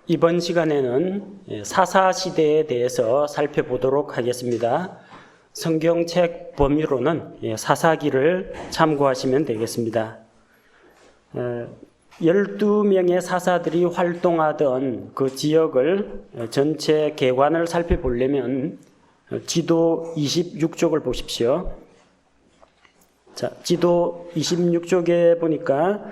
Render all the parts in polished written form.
이번 시간에는 사사시대에 대해서 살펴보도록 하겠습니다. 성경책 범위로는 사사기를 참고하시면 되겠습니다. 12명의 사사들이 활동하던 그 지역을 전체 개관을 살펴보려면 지도 26쪽을 보십시오. 자, 지도 26쪽에 보니까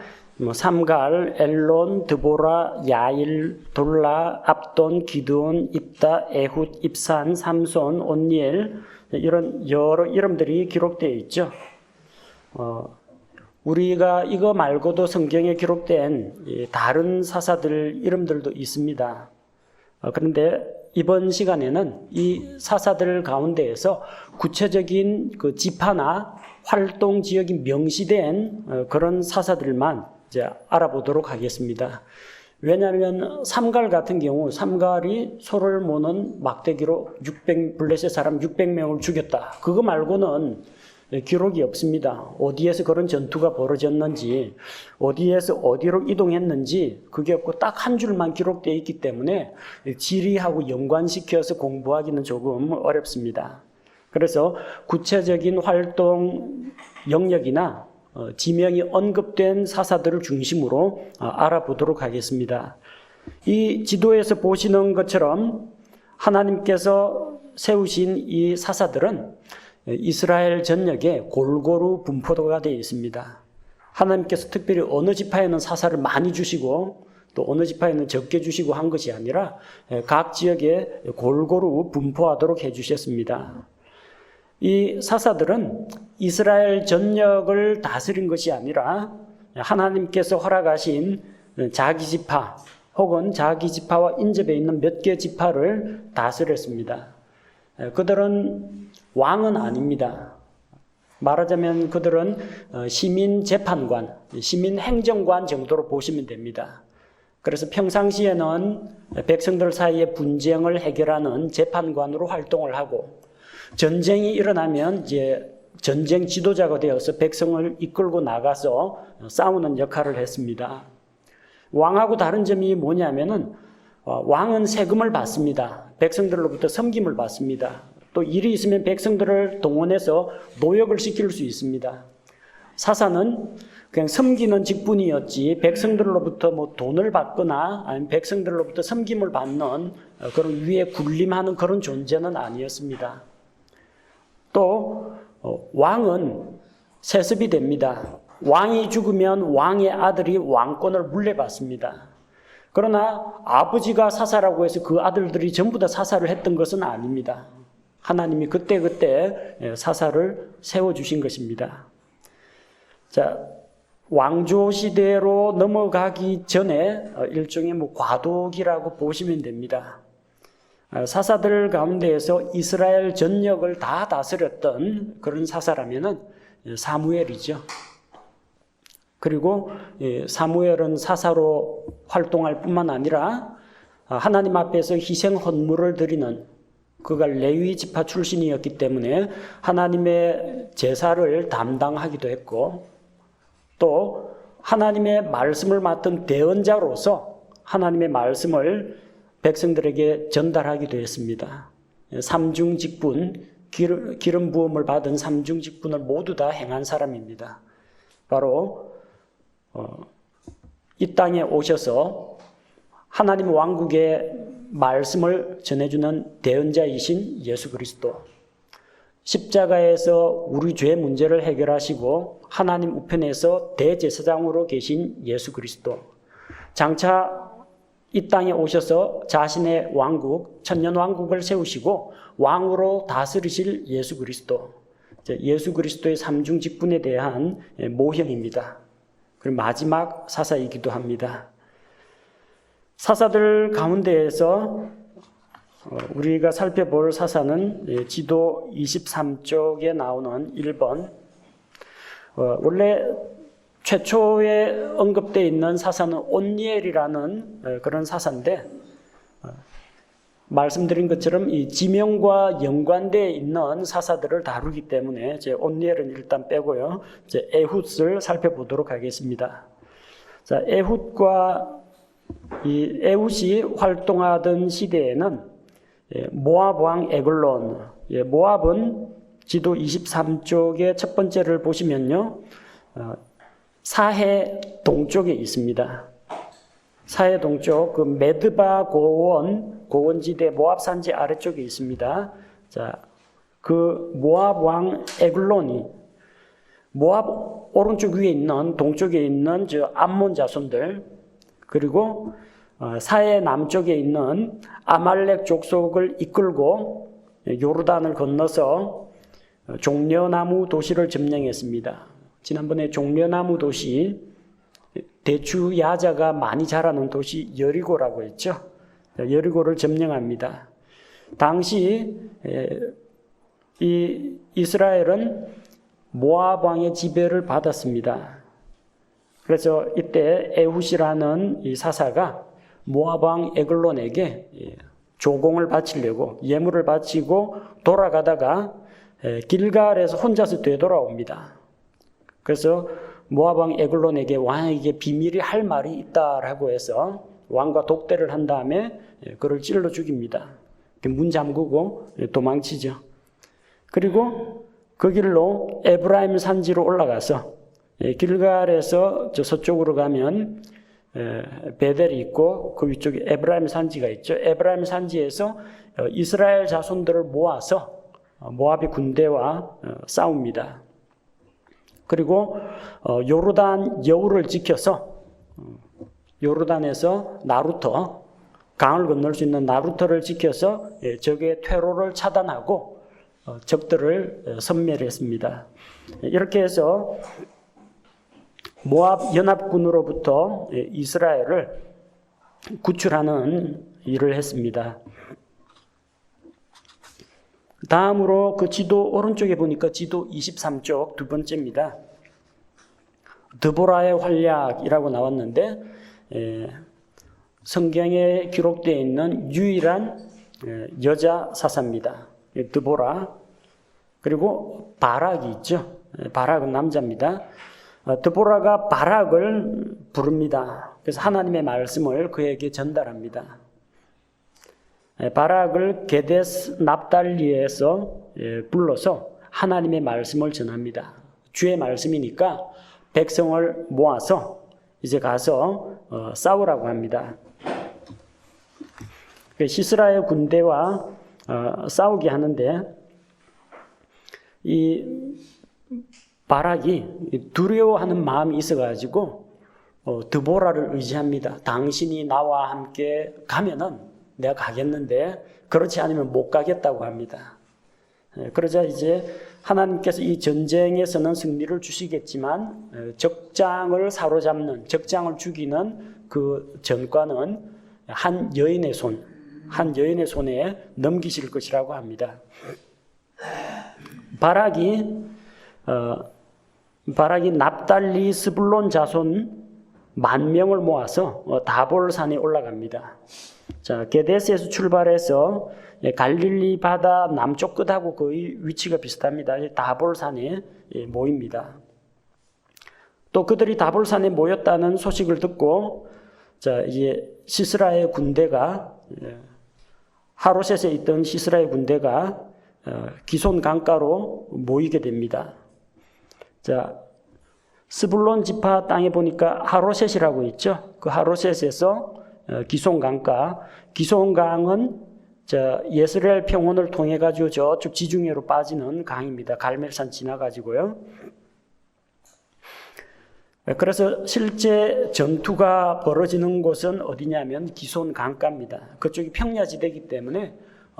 삼갈, 엘론, 드보라, 야일, 돌라, 압돈, 기드온, 입다, 에훗, 입산, 삼손, 온니엘 이런 여러 이름들이 기록되어 있죠. 우리가 이거 말고도 성경에 기록된 다른 사사들 이름들도 있습니다. 그런데 이번 시간에는 이 사사들 가운데에서 구체적인 그 지파나 활동 지역이 명시된 그런 사사들만 이제 알아보도록 하겠습니다. 왜냐하면 삼갈 같은 경우 삼갈이 소를 모는 막대기로 블레셋 사람 600명을 죽였다. 그거 말고는 기록이 없습니다. 어디에서 그런 전투가 벌어졌는지, 어디에서 어디로 이동했는지 그게 없고 딱 한 줄만 기록되어 있기 때문에 지리하고 연관시켜서 공부하기는 조금 어렵습니다. 그래서 구체적인 활동 영역이나 지명이 언급된 사사들을 중심으로 알아보도록 하겠습니다. 이 지도에서 보시는 것처럼 하나님께서 세우신 이 사사들은 이스라엘 전역에 골고루 분포가 되어 있습니다. 하나님께서 특별히 어느 지파에는 사사를 많이 주시고 또 어느 지파에는 적게 주시고 한 것이 아니라 각 지역에 골고루 분포하도록 해주셨습니다. 이 사사들은 이스라엘 전역을 다스린 것이 아니라 하나님께서 허락하신 자기 지파 혹은 자기 지파와 인접해 있는 몇 개 지파를 다스렸습니다. 그들은 왕은 아닙니다. 말하자면 그들은 시민 재판관, 시민 행정관 정도로 보시면 됩니다. 그래서 평상시에는 백성들 사이의 분쟁을 해결하는 재판관으로 활동을 하고 전쟁이 일어나면 이제 전쟁 지도자가 되어서 백성을 이끌고 나가서 싸우는 역할을 했습니다. 왕하고 다른 점이 뭐냐면은 왕은 세금을 받습니다. 백성들로부터 섬김을 받습니다. 또 일이 있으면 백성들을 동원해서 노역을 시킬 수 있습니다. 사사는 그냥 섬기는 직분이었지 백성들로부터 뭐 돈을 받거나 아니면 백성들로부터 섬김을 받는 그런 위에 군림하는 그런 존재는 아니었습니다. 또 왕은 세습이 됩니다. 왕이 죽으면 왕의 아들이 왕권을 물려받습니다. 그러나 아버지가 사사라고 해서 그 아들들이 전부 다 사사를 했던 것은 아닙니다. 하나님이 그때그때 사사를 세워주신 것입니다. 자, 왕조 시대로 넘어가기 전에 일종의 과도기라고 보시면 됩니다. 사사들 가운데에서 이스라엘 전역을 다 다스렸던 그런 사사라면은 사무엘이죠. 그리고 사무엘은 사사로 활동할 뿐만 아니라 하나님 앞에서 희생 헌물을 드리는 그가 레위 지파 출신이었기 때문에 하나님의 제사를 담당하기도 했고 또 하나님의 말씀을 맡은 대언자로서 하나님의 말씀을 백성들에게 전달하기도 했습니다. 삼중직분, 기름 부음을 받은 삼중직분을 모두 다 행한 사람입니다. 바로 이 땅에 오셔서 하나님 왕국의 말씀을 전해주는 대언자이신 예수 그리스도, 십자가에서 우리 죄 문제를 해결하시고 하나님 우편에서 대제사장으로 계신 예수 그리스도, 장차 이 땅에 오셔서 자신의 왕국, 천년왕국을 세우시고 왕으로 다스리실 예수 그리스도, 예수 그리스도의 삼중직분에 대한 모형입니다. 그리고 마지막 사사이기도 합니다. 사사들 가운데에서 우리가 살펴볼 사사는 지도 23쪽에 나오는 1번, 원래 최초에 언급되어 있는 사사는 온니엘이라는 그런 사사인데 말씀드린 것처럼 이 지명과 연관되어 있는 사사들을 다루기 때문에 온니엘은 일단 빼고요. 이제 에훗을 살펴보도록 하겠습니다. 자, 에훗과 이 에훗이 활동하던 시대에는 모압 왕 에글론, 모압은 지도 23쪽의 첫 번째를 보시면요, 사해 동쪽에 있습니다. 사해 동쪽 그 메드바 고원지대 모압 산지 아래쪽에 있습니다. 자, 그 모압 왕 에글론이 모압 오른쪽 위에 있는 동쪽에 있는 저 암몬 자손들, 그리고 사해 남쪽에 있는 아말렉 족속을 이끌고 요르단을 건너서 종려나무 도시를 점령했습니다. 지난번에 종려나무 도시, 대추 야자가 많이 자라는 도시 여리고라고 했죠. 여리고를 점령합니다. 당시 이 이스라엘은 모압 왕의 지배를 받았습니다. 그래서 이때 에훗이라는 이 사사가 모압 왕 에글론에게 조공을 바치려고 예물을 바치고 돌아가다가 길갈에서 혼자서 되돌아옵니다. 그래서 모압 왕 에글론에게 왕에게 비밀이 할 말이 있다라고 해서 왕과 독대를 한 다음에 그를 찔러 죽입니다. 문 잠그고 도망치죠. 그리고 그 길로 에브라임 산지로 올라가서 길갈에서 저 서쪽으로 가면 베델이 있고 그 위쪽에 에브라임 산지가 있죠. 에브라임 산지에서 이스라엘 자손들을 모아서 모압의 군대와 싸웁니다. 그리고 요르단 여우를 지켜서 요르단에서 나루터, 강을 건널 수 있는 나루터를 지켜서 적의 퇴로를 차단하고 적들을 섬멸했습니다. 이렇게 해서 모압 연합군으로부터 이스라엘을 구출하는 일을 했습니다. 다음으로 그 지도 오른쪽에 보니까 지도 23쪽 두 번째입니다. 드보라의 활약이라고 나왔는데 성경에 기록되어 있는 유일한 여자 사사입니다. 드보라. 그리고 바락이 있죠. 바락은 남자입니다. 드보라가 바락을 부릅니다. 그래서 하나님의 말씀을 그에게 전달합니다. 바락을 게데스 납달리에서 불러서 하나님의 말씀을 전합니다. 주의 말씀이니까 백성을 모아서 이제 가서 싸우라고 합니다. 시스라의 군대와 싸우게 하는데 이 바락이 두려워하는 마음이 있어가지고 드보라를 의지합니다. 당신이 나와 함께 가면은 내가 가겠는데 그렇지 않으면 못 가겠다고 합니다. 그러자 이제 하나님께서 이 전쟁에서는 승리를 주시겠지만 적장을 사로잡는, 적장을 죽이는 그 전과는 한 여인의 손에 넘기실 것이라고 합니다. 바락이 납달리 스불론 자손 10,000명을 모아서 다볼산에 올라갑니다. 자, 게데스에서 출발해서 갈릴리 바다 남쪽 끝하고 거의 위치가 비슷합니다. 다볼산에 모입니다. 또 그들이 다볼산에 모였다는 소식을 듣고 자, 이제 시스라의 군대가 하로셋에 있던 시스라의 군대가 기손 강가로 모이게 됩니다. 자, 스불론 지파 땅에 보니까 하로셋이라고 있죠. 그 하로셋에서 기손강가, 기손강은 예스레엘 평원을 통해 가지고 저쪽 지중해로 빠지는 강입니다. 갈멜산 지나가지고요. 그래서 실제 전투가 벌어지는 곳은 어디냐면 기손강가입니다. 그쪽이 평야지대이기 때문에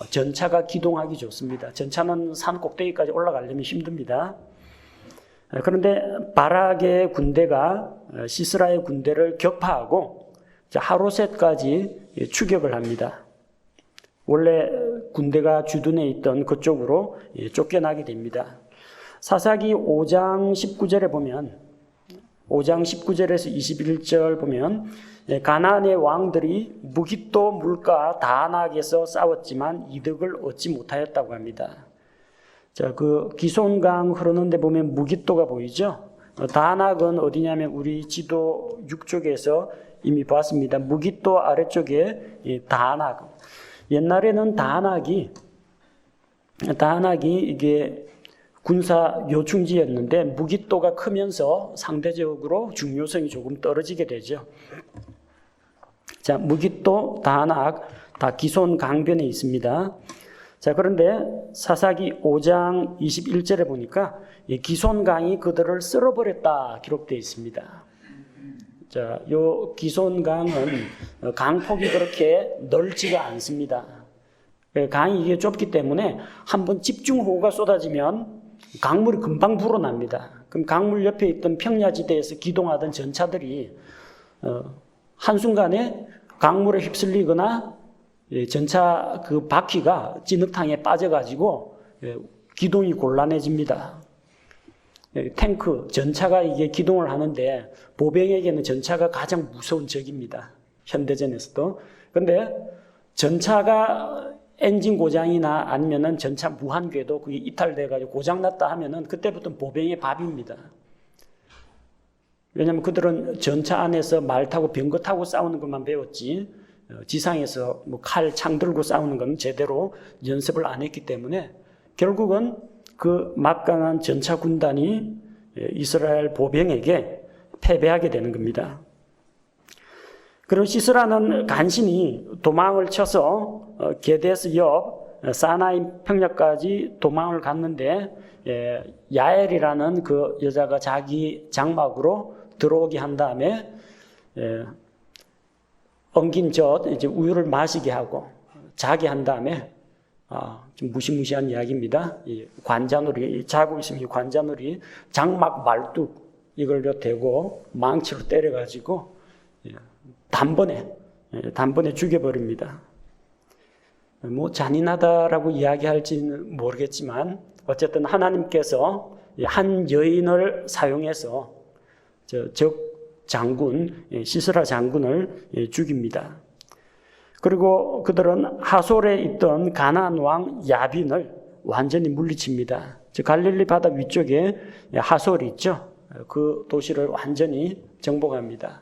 전차가 기동하기 좋습니다. 전차는 산 꼭대기까지 올라가려면 힘듭니다. 그런데 바락의 군대가 시스라의 군대를 격파하고 하로셋까지 추격을 합니다. 원래 군대가 주둔해 있던 그쪽으로 쫓겨나게 됩니다. 사사기 5장 19절에 보면 5장 19절에서 21절 보면 가나안의 왕들이 무깃도 물가 다낙에서 싸웠지만 이득을 얻지 못하였다고 합니다. 자, 그 기손강 흐르는 데 보면 무깃도가 보이죠? 다낙은 어디냐면 우리 지도 6쪽에서 이미 봤습니다. 무깃도 아래쪽에 이 다낙. 옛날에는 다낙이 이게 군사 요충지였는데 무깃도가 크면서 상대적으로 중요성이 조금 떨어지게 되죠. 자, 무깃도, 다낙 다 기손 강변에 있습니다. 자, 그런데 사사기 5장 21절에 보니까 이 기손강이 그들을 쓸어버렸다 기록되어 있습니다. 자, 요 기손강은 강폭이 그렇게 넓지가 않습니다. 강이 이게 좁기 때문에 한번 집중호우가 쏟아지면 강물이 금방 불어납니다. 그럼 강물 옆에 있던 평야지대에서 기동하던 전차들이 한순간에 강물에 휩쓸리거나 전차 그 바퀴가 찐흙탕에 빠져가지고 기동이 곤란해집니다. 탱크, 전차가 이게 기동을 하는데 보병에게는 전차가 가장 무서운 적입니다. 현대전에서도. 그런데 전차가 엔진 고장이나 아니면은 전차 무한궤도 그게 이탈돼가지고 고장났다 하면은 그때부터 보병의 밥입니다. 왜냐하면 그들은 전차 안에서 말 타고 병거 타고 싸우는 것만 배웠지 지상에서 뭐 칼, 창 들고 싸우는 건 제대로 연습을 안 했기 때문에 결국은 그 막강한 전차 군단이 이스라엘 보병에게 패배하게 되는 겁니다. 그리고 시스라는 간신히 도망을 쳐서 게데스 옆 사나임 평야까지 도망을 갔는데 야엘이라는 그 여자가 자기 장막으로 들어오게 한 다음에 엉긴 젖 이제 우유를 마시게 하고 자게 한 다음에 좀 무시무시한 이야기입니다. 이 관자놀이 자고 있으면 이 관자놀이 장막 말뚝 이걸로 대고 망치로 때려가지고 단번에 죽여버립니다. 뭐 잔인하다라고 이야기할지는 모르겠지만 어쨌든 하나님께서 한 여인을 사용해서 적 장군 시스라 장군을 죽입니다. 그리고 그들은 하솔에 있던 가나안 왕 야빈을 완전히 물리칩니다. 즉 갈릴리 바다 위쪽에 하솔이 있죠. 그 도시를 완전히 정복합니다.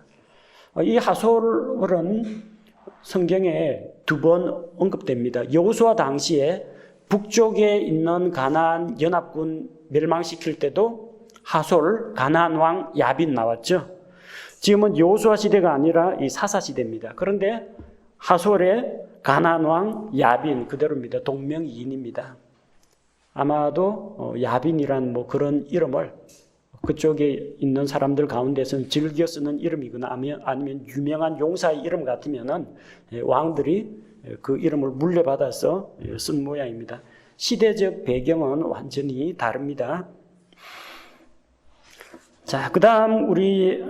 이 하솔은 성경에 2번 언급됩니다. 여호수아 당시에 북쪽에 있는 가나안 연합군 멸망시킬 때도 하솔 가나안 왕 야빈 나왔죠. 지금은 여호수아 시대가 아니라 이 사사 시대입니다. 그런데 하솔의 가나안 왕 야빈 그대로입니다. 동명이인입니다. 아마도 야빈이란 뭐 그런 이름을 그쪽에 있는 사람들 가운데서는 즐겨 쓰는 이름이거나 아니면 유명한 용사의 이름 같으면은 왕들이 그 이름을 물려받아서 쓴 모양입니다. 시대적 배경은 완전히 다릅니다. 자, 그 다음 우리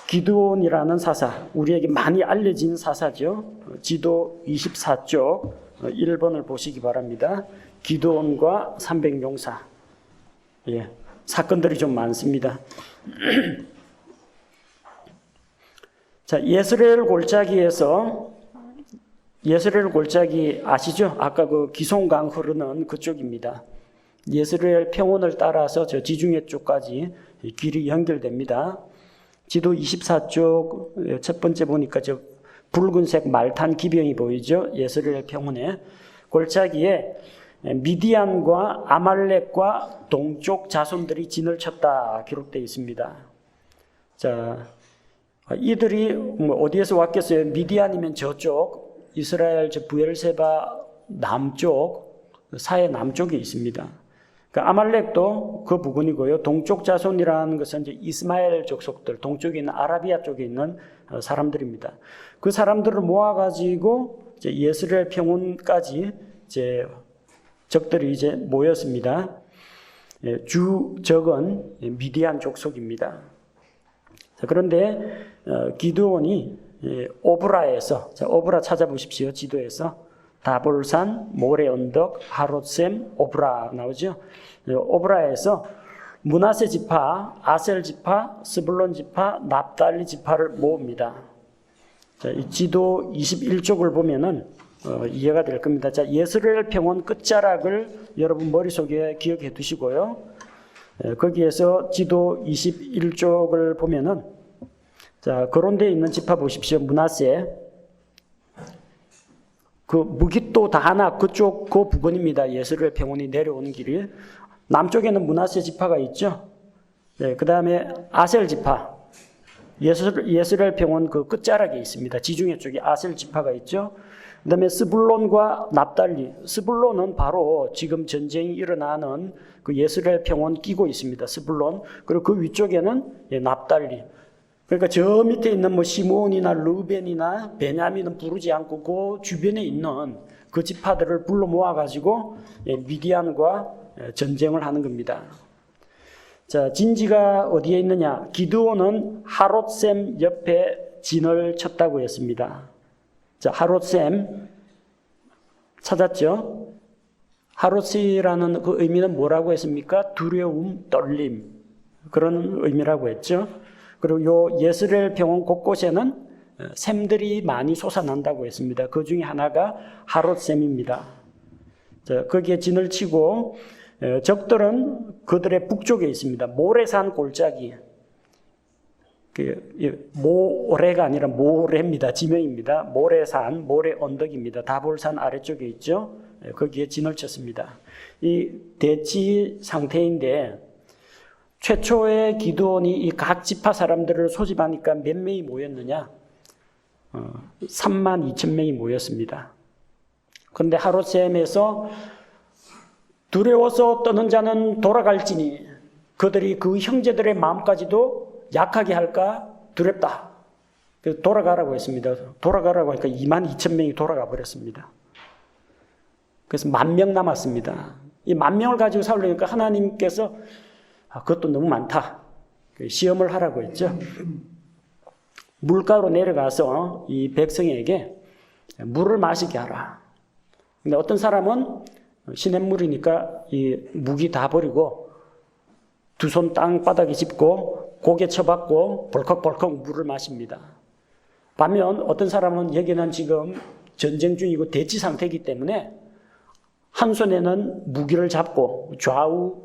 기드온이라는 사사, 우리에게 많이 알려진 사사죠. 지도 24쪽 1번을 보시기 바랍니다. 기드온과 300용사. 사건들이 좀 많습니다. 자, 예스레엘 골짜기 아시죠? 아까 그 기송강 흐르는 그쪽입니다. 예스레엘 평원을 따라서 저 지중해 쪽까지 길이 연결됩니다. 지도 24쪽 첫 번째 보니까 저 붉은색 말탄 기병이 보이죠? 예스레엘 평원에 골짜기에 미디안과 아말렉과 동쪽 자손들이 진을 쳤다 기록되어 있습니다. 자, 이들이 어디에서 왔겠어요? 미디안이면 저쪽 이스라엘 저 부엘세바 남쪽 사해 남쪽에 있습니다. 그러니까 아말렉도 그 부근이고요. 동쪽 자손이라는 것은 이제 이스마엘 족속들, 동쪽에 있는 아라비아 쪽에 있는 사람들입니다. 그 사람들을 모아가지고 이제 예스레엘 평원까지 이제 적들이 이제 모였습니다. 주적은 미디안 족속입니다. 그런데 기드온이 오브라에서, 오브라 찾아보십시오. 지도에서 다볼산, 모래 언덕, 하롯셈, 오브라 나오죠. 오브라에서 므낫세 지파, 아셀 지파, 스불론 지파, 납달리 지파를 모읍니다. 자, 이 지도 21쪽을 보면은 이해가 될 겁니다. 자, 예스레엘 평원 끝자락을 여러분 머릿속에 기억해 두시고요. 거기에서 지도 21쪽을 보면은 자, 거론되어 있는 지파 보십시오. 므낫세. 그 무깃도 다하나 그쪽 그 부근입니다. 예스르엘 평원이 내려오는 길이. 남쪽에는 므낫세 지파가 있죠. 네, 그 다음에 아셀 지파. 예스레엘 평원 그 끝자락에 있습니다. 지중해 쪽에 아셀 지파가 있죠. 그 다음에 스불론과 납달리. 스불론은 바로 지금 전쟁이 일어나는 그 예스레엘 평원 끼고 있습니다. 스불론. 그리고 그 위쪽에는 납달리. 그러니까 저 밑에 있는 뭐 시므온이나 르벤이나 베냐민은 부르지 않고 그 주변에 있는 그 지파들을 불러 모아가지고 미디안과 전쟁을 하는 겁니다. 자, 진지가 어디에 있느냐? 기드온은 하롯셈 옆에 진을 쳤다고 했습니다. 자, 하롯셈 찾았죠? 하롯이라는 그 의미는 뭐라고 했습니까? 두려움, 떨림 그런 의미라고 했죠. 그리고 요 예스레엘 평원 곳곳에는 샘들이 많이 솟아난다고 했습니다. 그 중에 하나가 하롯셈입니다. 자, 거기에 진을 치고 적들은 그들의 북쪽에 있습니다. 모래산 골짜기. 모래가 아니라 모래입니다. 지명입니다. 모래산, 모래 언덕입니다. 다볼산 아래쪽에 있죠. 거기에 진을 쳤습니다. 이 대치 상태인데 최초의 기드온이 이 각 지파 사람들을 소집하니까 몇 명이 모였느냐? 3만 2천 명이 모였습니다. 그런데 하롯셈에서 두려워서 떠는 자는 돌아갈지니 그들이 그 형제들의 마음까지도 약하게 할까 두렵다. 그래서 돌아가라고 했습니다. 돌아가라고 하니까 2만 2천 명이 돌아가 버렸습니다. 그래서 10,000명 남았습니다. 이 10,000명을 가지고 싸우려니까 하나님께서 그것도 너무 많다. 시험을 하라고 했죠. 물가로 내려가서 이 백성에게 물을 마시게 하라. 근데 어떤 사람은 시냇물이니까 이 무기 다 버리고 두 손 땅바닥에 짚고 고개 쳐박고 벌컥벌컥 물을 마십니다. 반면 어떤 사람은 여기는 지금 전쟁 중이고 대치 상태이기 때문에 한 손에는 무기를 잡고 좌우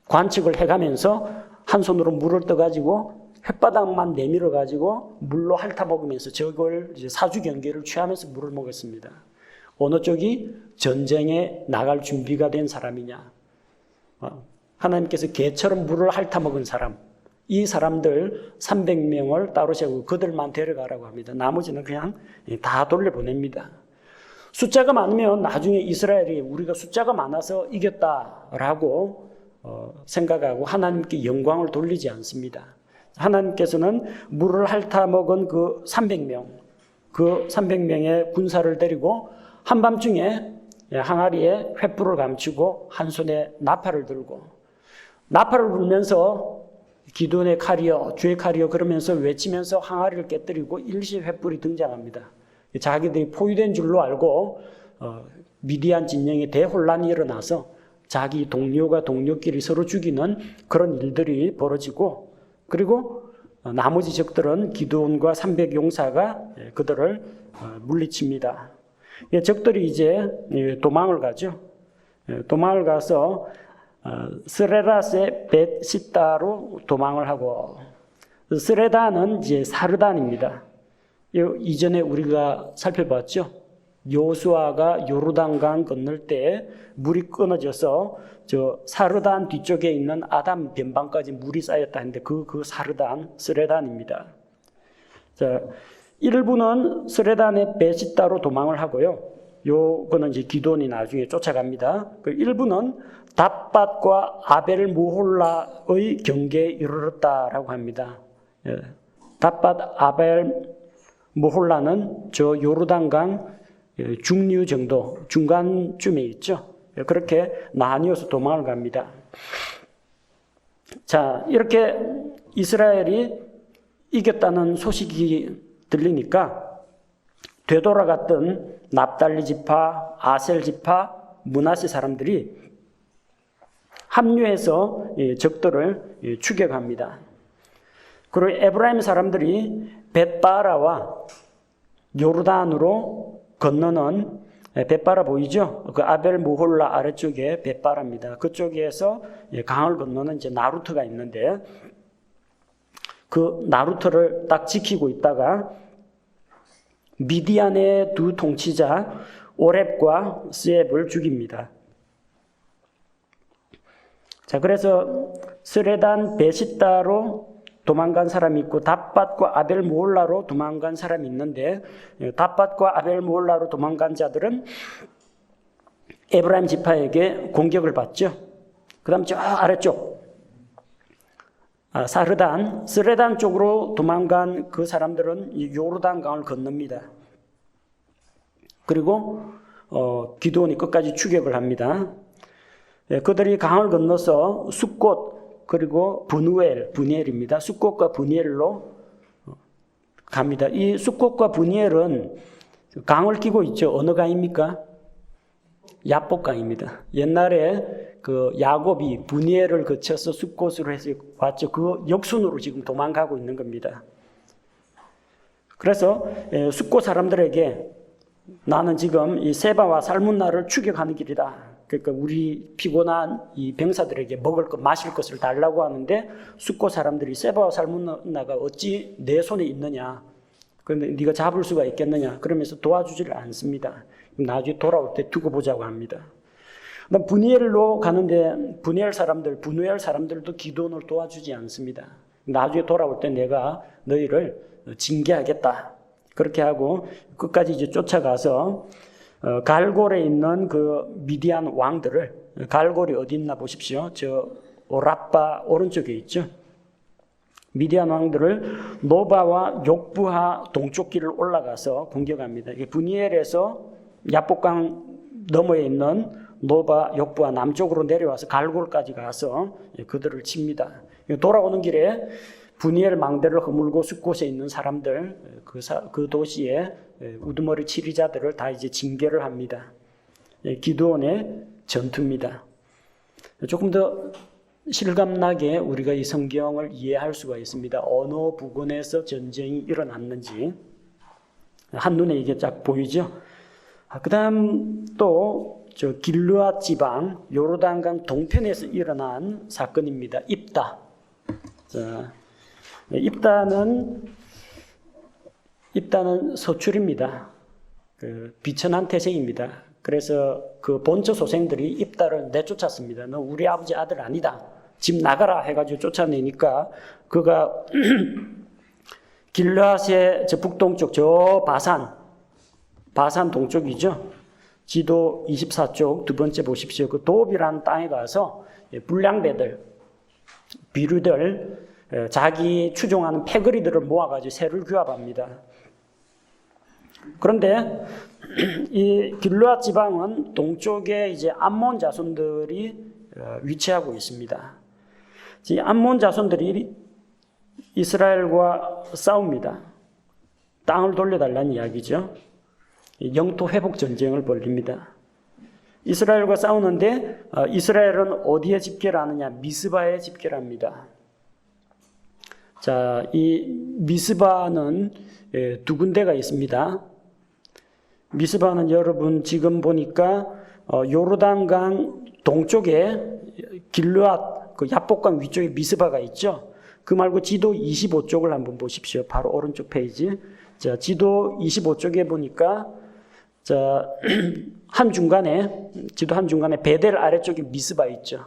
관측을 해가면서 한 손으로 물을 떠가지고 혓바닥만 내밀어가지고 물로 핥아먹으면서 저걸 이제 사주 경계를 취하면서 물을 먹었습니다. 어느 쪽이 전쟁에 나갈 준비가 된 사람이냐. 하나님께서 개처럼 물을 핥아먹은 사람. 이 사람들 300명을 따로 세우고 그들만 데려가라고 합니다. 나머지는 그냥 다 돌려보냅니다. 숫자가 많으면 나중에 이스라엘이 우리가 숫자가 많아서 이겼다라고 생각하고 하나님께 영광을 돌리지 않습니다. 하나님께서는 물을 핥아먹은 그 300명, 그 300명의 군사를 데리고 한밤중에 항아리에 횃불을 감추고 한 손에 나팔을 들고 나팔을 불면서 기도의 칼이여 주의 칼이여 그러면서 외치면서 항아리를 깨뜨리고 일시 횃불이 등장합니다. 자기들이 포위된 줄로 알고 미디안 진영에 대혼란이 일어나서 자기 동료가 동료끼리 서로 죽이는 그런 일들이 벌어지고 그리고 나머지 적들은 기드온과 300용사가 그들을 물리칩니다. 적들이 이제 도망을 가죠. 도망을 가서 스레라세 벳시다로 도망을 하고 스레다는 이제 사르단입니다. 이전에 우리가 살펴봤죠. 요수아가 요르단강 건널 때 물이 끊어져서 저 사르단 뒤쪽에 있는 아담 변방까지 물이 쌓였다 했는데 그 사르단 스레단입니다. 자, 일부는 스레단의 베시다로 도망을 하고요. 요거는 이제 기드온이 나중에 쫓아갑니다. 그 일부는 답밭과 아벨 무홀라의 경계에 이르렀다라고 합니다. 답밭 아벨 무홀라는 저 요르단강 중류 정도, 중간쯤에 있죠. 그렇게 나뉘어서 도망을 갑니다. 자, 이렇게 이스라엘이 이겼다는 소식이 들리니까 되돌아갔던 납달리 지파, 아셀 지파, 므낫세 사람들이 합류해서 적들을 추격합니다. 그리고 에브라임 사람들이 벳바라와 요르단으로 건너는 벳바라 보이죠? 그 아벨 무홀라 아래쪽에 벳바라입니다. 그쪽에서 강을 건너는 이제 나루트가 있는데 그 나루터를 딱 지키고 있다가 미디안의 두 통치자 오렙과 스앱을 죽입니다. 자, 그래서 스레단 베시다로 도망간 사람이 있고 답밭과 아벨 모홀라로 도망간 사람이 있는데, 답밭과 아벨 모홀라로 도망간 자들은 에브라임 지파에게 공격을 받죠. 그 다음 저 아래쪽 스레단 쪽으로 도망간 그 사람들은 요르단 강을 건넙니다. 그리고 기드온이 끝까지 추격을 합니다. 그들이 강을 건너서 숫곳 그리고 브니엘입니다. 숫곳과 브니엘로 갑니다. 이 숫곳과 브니엘은 강을 끼고 있죠. 어느 강입니까? 야복강입니다. 옛날에 그 야곱이 브니엘을 거쳐서 숫곳으로 해서 왔죠. 그 역순으로 지금 도망가고 있는 겁니다. 그래서 숫곳 사람들에게 나는 지금 이 세바와 살문나를 추격하는 길이다. 그러니까 우리 피곤한 이 병사들에게 먹을 것, 마실 것을 달라고 하는데 숫곳 사람들이 세바와 살문나가 어찌 내 손에 있느냐. 그런데 네가 잡을 수가 있겠느냐. 그러면서 도와주지를 않습니다. 나중에 돌아올 때 두고 보자고 합니다. 브니엘로 가는데 브누엘 사람들도 기드온을 도와주지 않습니다. 나중에 돌아올 때 내가 너희를 징계하겠다. 그렇게 하고 끝까지 이제 쫓아가서 갈골에 있는 그 미디안 왕들을, 갈골이 어디 있나 보십시오. 저 오라빠 오른쪽에 있죠. 미디안 왕들을 노바와 욕부하 동쪽 길을 올라가서 공격합니다. 브니엘에서 야복강 너머에 있는 노바, 욕부하 남쪽으로 내려와서 갈골까지 가서 그들을 칩니다. 돌아오는 길에 브니엘 망대를 허물고 숫곳에 있는 사람들, 그 도시의 우두머리 치리자들을 다 이제 징계를 합니다. 기드온의 전투입니다. 조금 더 실감나게 우리가 이 성경을 이해할 수가 있습니다. 어느 부근에서 전쟁이 일어났는지 한눈에 이게 쫙 보이죠. 그 다음 또 길르앗 지방 요르단강 동편에서 일어난 사건입니다. 입다. 자, 입다는 서출입니다. 비천한 태생입니다. 그래서 그 본처 소생들이 입다를 내쫓았습니다. 너 우리 아버지 아들 아니다. 집 나가라 해가지고 쫓아내니까 그가 길르앗의 저 북동쪽 저 바산 동쪽이죠. 지도 24쪽 두 번째 보십시오. 그 도비라는 땅에 가서 불량배들, 비류들, 자기 추종하는 패거리들을 모아가지고 새를 규합합니다. 그런데 이 길르앗 지방은 동쪽에 이제 암몬 자손들이 위치하고 있습니다. 이 암몬 자손들이 이스라엘과 싸웁니다. 땅을 돌려달라는 이야기죠. 영토 회복 전쟁을 벌립니다. 이스라엘과 싸우는데 이스라엘은 어디에 집결을 하느냐? 미스바에 집결합니다. 자, 이 미스바는 두 군데가 있습니다. 미스바는 여러분 지금 보니까 요르단강 동쪽에 길르앗 그 야복강 위쪽에 미스바가 있죠. 그 말고 지도 25쪽을 한번 보십시오. 바로 오른쪽 페이지. 자, 지도 25쪽에 보니까 자, 지도 한중간에 베델 아래쪽에 미스바 있죠.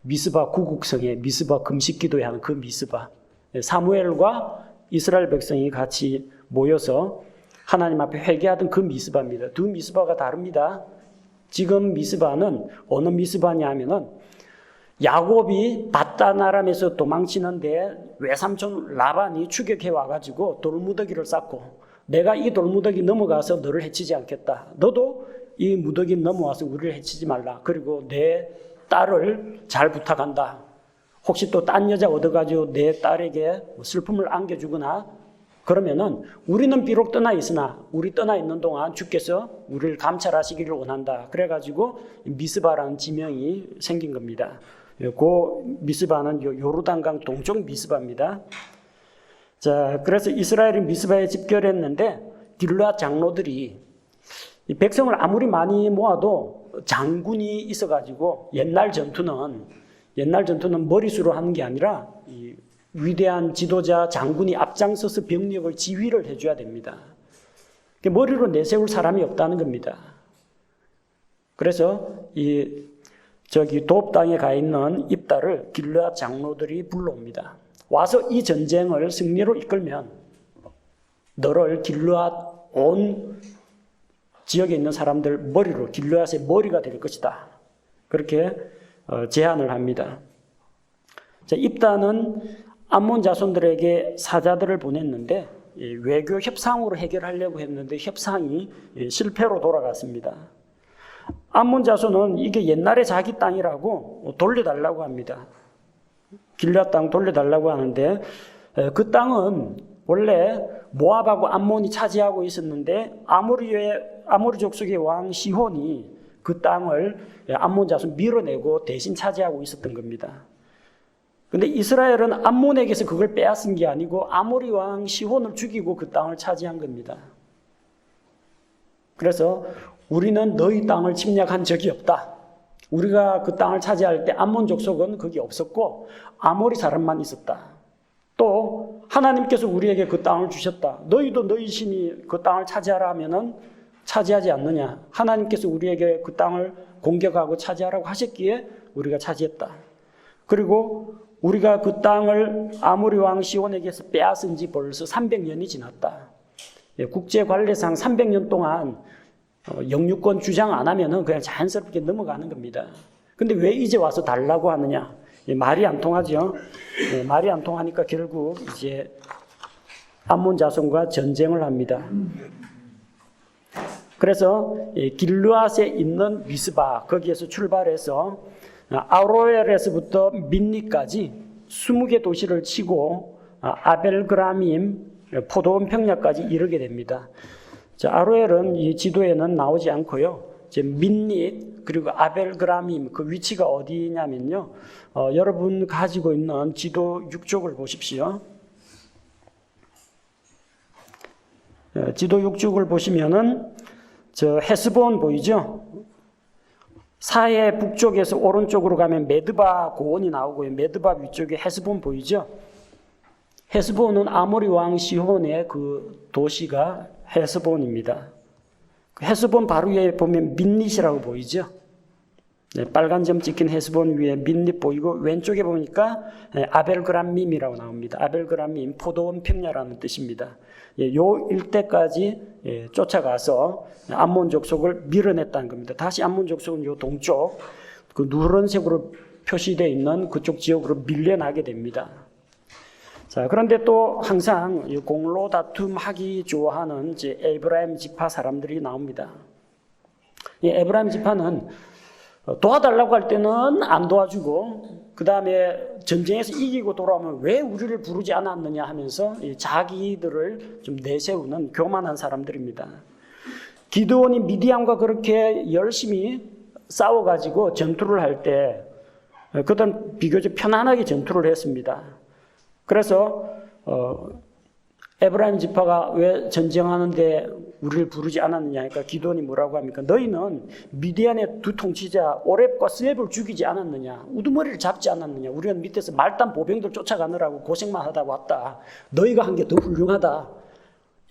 미스바 구국성에 미스바 금식기도에 하는 그 미스바. 사무엘과 이스라엘 백성이 같이 모여서 하나님 앞에 회개하던 그 미스바입니다. 두 미스바가 다릅니다. 지금 미스바는 어느 미스바냐 하면은 야곱이 바단 아람에서 도망치는데 외삼촌 라반이 추격해 와가지고 돌무더기를 쌓고 내가 이 돌무더기 넘어가서 너를 해치지 않겠다. 너도 이 무더기 넘어와서 우리를 해치지 말라. 그리고 내 딸을 잘 부탁한다. 혹시 또 딴 여자 얻어가지고 내 딸에게 슬픔을 안겨주거나 그러면은 우리는 비록 떠나 있으나 우리 떠나 있는 동안 주께서 우리를 감찰하시기를 원한다. 그래가지고 미스바라는 지명이 생긴 겁니다. 그 미스바는 요르단강 동쪽 미스바입니다. 자, 그래서 이스라엘이 미스바에 집결했는데 길르앗 장로들이 이 백성을 아무리 많이 모아도 장군이 있어가지고 옛날 전투는 머리수로 하는 게 아니라 이 위대한 지도자, 장군이 앞장서서 병력을 지휘를 해줘야 됩니다. 머리로 내세울 사람이 없다는 겁니다. 그래서 도읍 땅에 가 있는 입다를 길르앗 장로들이 불러옵니다. 와서 이 전쟁을 승리로 이끌면 너를 길르앗 온 지역에 있는 사람들 머리로, 길르앗의 머리가 될 것이다. 그렇게 제안을 합니다. 자, 입다는 암몬 자손들에게 사자들을 보냈는데 외교 협상으로 해결하려고 했는데 협상이 실패로 돌아갔습니다. 암몬 자손은 이게 옛날에 자기 땅이라고 돌려달라고 합니다. 길르앗 땅 돌려달라고 하는데 그 땅은 원래 모압하고 암몬이 차지하고 있었는데 아모리 족속의 왕 시혼이 그 땅을 암몬 자손 밀어내고 대신 차지하고 있었던 겁니다. 근데 이스라엘은 암몬에게서 그걸 빼앗은 게 아니고 아모리 왕 시혼을 죽이고 그 땅을 차지한 겁니다. 그래서 우리는 너희 땅을 침략한 적이 없다. 우리가 그 땅을 차지할 때 암몬 족속은 거기 없었고 아모리 사람만 있었다. 또 하나님께서 우리에게 그 땅을 주셨다. 너희도 너희 신이 그 땅을 차지하라 하면은 차지하지 않느냐. 하나님께서 우리에게 그 땅을 공격하고 차지하라고 하셨기에 우리가 차지했다. 그리고 우리가 그 땅을 아모리 왕 시온에게서 빼앗은 지 벌써 300년이 지났다. 국제 관례상 300년 동안 영유권 주장 안 하면은 그냥 자연스럽게 넘어가는 겁니다. 근데 왜 이제 와서 달라고 하느냐? 말이 안 통하죠. 말이 안 통하니까 결국 이제 암몬 자손과 전쟁을 합니다. 그래서 길르앗에 있는 미스바 거기에서 출발해서 아로엘에서부터 민니까지 20개 도시를 치고 아벨그라밈 포도원 평야까지 이르게 됩니다. 자, 아로엘은 이 지도에는 나오지 않고요. 민니 그리고 아벨그라밈 그 위치가 어디냐면요. 여러분 가지고 있는 지도 6쪽을 보십시오. 지도 6쪽을 보시면은 저 헤스본 보이죠? 사해 북쪽에서 오른쪽으로 가면 메드바 고원이 나오고요. 메드바 위쪽에 헤스본 보이죠? 헤스본은 아모리 왕 시혼의 그 도시가 헤스본입니다. 헤스본 바로 위에 보면 민닛이라고 보이죠? 네, 빨간 점 찍힌 헤스본 위에 민닛 보이고 왼쪽에 보니까 아벨그람밈이라고 나옵니다. 아벨그람밈 포도원 평야라는 뜻입니다. 요 일대까지 쫓아가서 암몬 족속을 밀어냈다는 겁니다. 다시 암몬 족속은 요 동쪽 그 누런색으로 표시되어 있는 그쪽 지역으로 밀려나게 됩니다. 자, 그런데 또 항상 공로 다툼하기 좋아하는 이제 에브라임 지파 사람들이 나옵니다. 이 에브라임 지파는 도와달라고 할 때는 안 도와주고 그 다음에 전쟁에서 이기고 돌아오면 왜 우리를 부르지 않았느냐 하면서 자기들을 좀 내세우는 교만한 사람들입니다. 기드온이 미디안과 그렇게 열심히 싸워가지고 전투를 할 때 그땐 비교적 편안하게 전투를 했습니다. 그래서 에브라임 지파가 왜 전쟁하는데 우리를 부르지 않았느냐 하니까 기드온이 뭐라고 합니까? 너희는 미디안의 두 통치자 오렙과 스웹을 죽이지 않았느냐? 우두머리를 잡지 않았느냐? 우리는 밑에서 말단 보병들 쫓아가느라고 고생만 하다 왔다. 너희가 한 게 더 훌륭하다.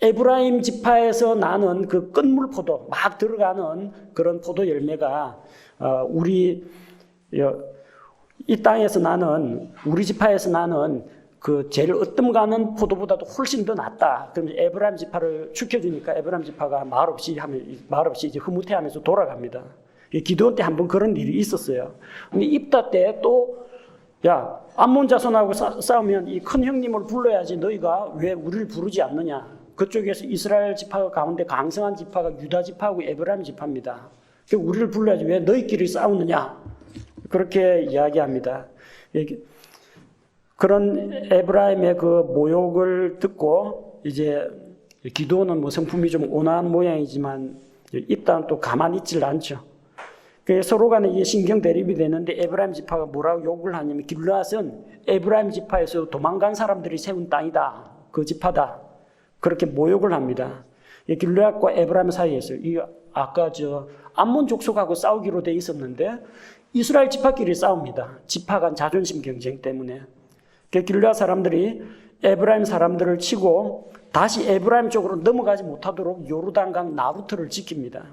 에브라임 지파에서 나는 그 끝물 포도 막 들어가는 그런 포도 열매가 이 땅에서 나는 우리 지파에서 나는 그 제일 으뜸가는 포도보다도 훨씬 더 낫다. 그러면 에브라임 지파를 축혀주니까 에브라임 지파가 말없이 이제 흐뭇해하면서 돌아갑니다. 기드온 때 한번 그런 일이 있었어요. 근데 입다 때 또 야 암몬 자손하고 싸우면 이 큰 형님을 불러야지 너희가 왜 우리를 부르지 않느냐. 그쪽에서 이스라엘 지파 가운데 강성한 지파가 유다 지파하고 에브라임 지파입니다. 우리를 불러야지 왜 너희끼리 싸우느냐. 그렇게 이야기합니다. 그런 에브라임의 그 모욕을 듣고 이제 기드온은 뭐 성품이 좀 온화한 모양이지만 입다는 또 가만히 있질 않죠. 서로 간에 이게 신경 대립이 되는데 에브라임 지파가 뭐라고 욕을 하냐면 길르앗은 에브라임 지파에서 도망간 사람들이 세운 땅이다. 그 지파다. 그렇게 모욕을 합니다. 길르앗과 에브라임 사이에서 아까 암몬 족속하고 싸우기로 돼 있었는데 이스라엘 지파끼리 싸웁니다. 지파 간 자존심 경쟁 때문에. 그 길르앗 사람들이 에브라임 사람들을 치고 다시 에브라임 쪽으로 넘어가지 못하도록 요르단강 나루트를 지킵니다.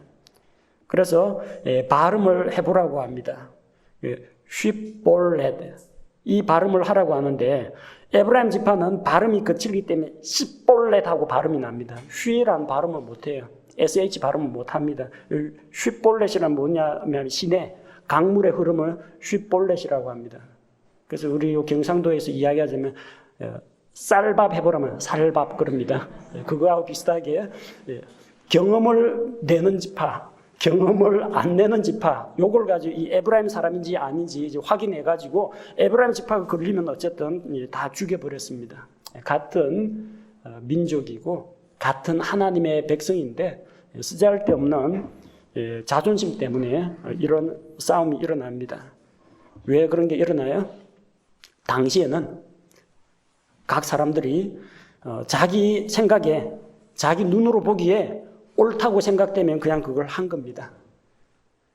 그래서 발음을 해보라고 합니다. 쉿볼렛, 이 발음을 하라고 하는데 에브라임 지파는 발음이 거칠기 때문에 쉿볼렛하고 발음이 납니다. 쉿이라는 발음을 못해요. SH 발음을 못합니다. 쉿볼렛이란 뭐냐면 시내 강물의 흐름을 쉿볼렛이라고 합니다. 그래서 우리 경상도에서 이야기하자면 쌀밥 해보라면 살밥 그럽니다. 그거하고 비슷하게 경험을 내는 지파, 경험을 안 내는 지파, 요걸 가지고 이 에브라임 사람인지 아닌지 이제 확인해가지고 에브라임 지파가 걸리면 어쨌든 다 죽여버렸습니다. 같은 민족이고 같은 하나님의 백성인데 쓰잘데없는 자존심 때문에 이런 싸움이 일어납니다. 왜 그런 게 일어나요? 당시에는 각 사람들이 자기 생각에 자기 눈으로 보기에 옳다고 생각되면 그냥 그걸 한 겁니다.